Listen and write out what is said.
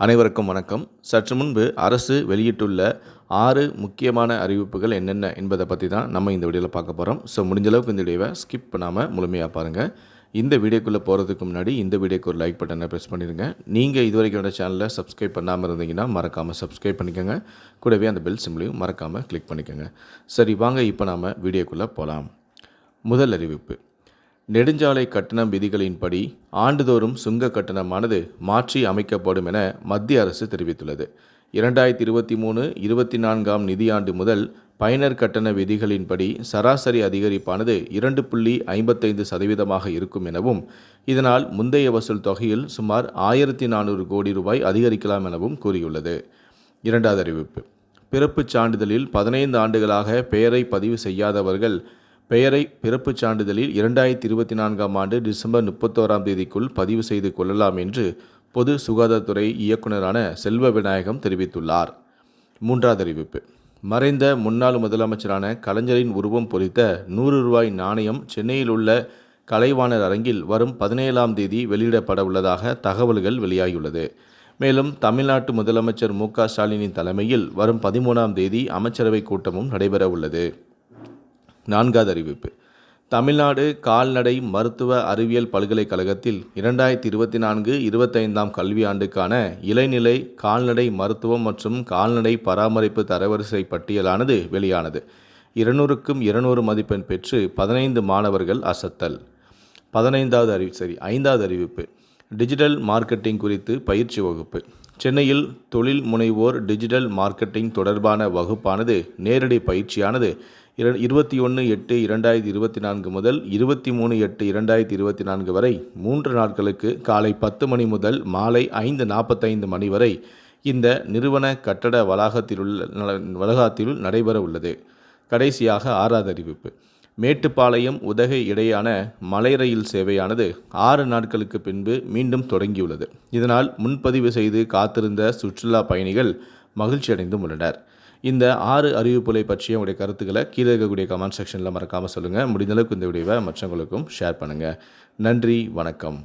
அனைவருக்கும் வணக்கம். சற்று முன்பு அரசு வெளியிட்டுள்ள 6 முக்கியமான அறிவிப்புகள் என்னென்ன என்பதை பற்றி தான் நம்ம இந்த வீடியோவில் பார்க்க போகிறோம். முடிஞ்ச அளவுக்கு இந்த வீடியோவை ஸ்கிப் பண்ணாமல் முழுமையாக பாருங்கள். இந்த வீடியோக்குள்ளே போகிறதுக்கு முன்னாடி இந்த வீடியோக்கு ஒரு லைக் பட்டனை ப்ரெஸ் பண்ணிடுங்க. நீங்கள் இதுவரைக்கும் என்னோட சேனலை சப்ஸ்கிரைப் பண்ணாமல் இருந்தீங்கன்னா மறக்காமல் சப்ஸ்கிரைப் பண்ணிக்கோங்க. கூடவே அந்த பெல் சிம்லையும் மறக்காமல் கிளிக் பண்ணிக்கோங்க. சரி, வாங்க இப்போ நாம் வீடியோக்குள்ளே போகலாம். முதல் அறிவிப்பு: நெடுஞ்சாலை கட்டண விதிகளின்படி ஆண்டுதோறும் சுங்க கட்டணமானது மாற்றி அமைக்கப்படும் என மத்திய அரசு தெரிவித்துள்ளது. 2023-24 நிதியாண்டு முதல் பயனர் கட்டண விதிகளின்படி சராசரி அதிகரிப்பானது 2.55% இருக்கும் எனவும், இதனால் முந்தைய வசூல் தொகையில் சுமார் 1400 கோடி ரூபாய் அதிகரிக்கலாம் எனவும் கூறியுள்ளது. இரண்டாவது அறிவிப்பு: பிறப்புச் சான்றிதழில் 15 ஆண்டுகளாக பெயரை பதிவு செய்யாதவர்கள் பெயரை பிறப்புச் சான்றிதழில் 2024 ஆண்டு டிசம்பர் 31 பதிவு செய்து கொள்ளலாம் என்று பொது சுகாதாரத்துறை இயக்குநரான செல்வ விநாயகம் தெரிவித்துள்ளார். மூன்றாவது அறிவிப்பு: மறைந்த முன்னாள் முதலமைச்சரான கலைஞரின் உருவம் பொறித்த 100 ரூபாய் நாணயம் சென்னையில் உள்ள கலைவாணர் அரங்கில் வரும் 17 வெளியிடப்பட உள்ளதாக தகவல்கள் வெளியாகியுள்ளது. மேலும் தமிழ்நாட்டு முதலமைச்சர் மு.க. ஸ்டாலினின் தலைமையில் வரும் 13 அமைச்சரவை கூட்டமும் நடைபெற உள்ளது. நான்காவது அறிவிப்பு: தமிழ்நாடு கால்நடை மருத்துவ அறிவியல் பல்கலைக்கழகத்தில் 2024-25 கல்வியாண்டுக்கான இளநிலை கால்நடை மருத்துவம் மற்றும் கால்நடை பராமரிப்பு தரவரிசை பட்டியலானது வெளியானது. 200க்கும் 200 மதிப்பெண் பெற்று 15 மாணவர்கள் அசத்தல். ஐந்தாவது அறிவிப்பு: டிஜிட்டல் மார்க்கெட்டிங் குறித்து பயிற்சி வகுப்பு. சென்னையில் தொழில் முனைவோர் டிஜிட்டல் மார்க்கெட்டிங் தொடர்பான வகுப்பானது நேரடி பயிற்சியானது 21/8/2024 முதல் 23/8/2024 வரை 3 நாட்களுக்கு காலை 10 மணி முதல் மாலை 5:45 மணி வரை இந்த நிறுவன கட்டட வளாகத்தில் நடைபெற உள்ளது. கடைசியாக ஆறாவது அறிவிப்பு: மேட்டுப்பாளையம் உதகை இடையான மலை ரயில் சேவையானது 6 நாட்களுக்கு பின்பு மீண்டும் தொடங்கியுள்ளது. இதனால் முன்பதிவு செய்து காத்திருந்த சுற்றுலா பயணிகள் மகிழ்ச்சி அடைந்தும் உள்ளனர். இந்த 6 அறிவிப்புகளை பற்றிய உங்களுடைய கருத்துக்களை கீழே இருக்கக்கூடிய கமெண்ட் செக்ஷனில் மறக்காமல் சொல்லுங்கள். முடிந்த அளவுக்கு இந்த வீடியோவை மற்றவங்களுக்கும் ஷேர் பண்ணுங்கள். நன்றி, வணக்கம்.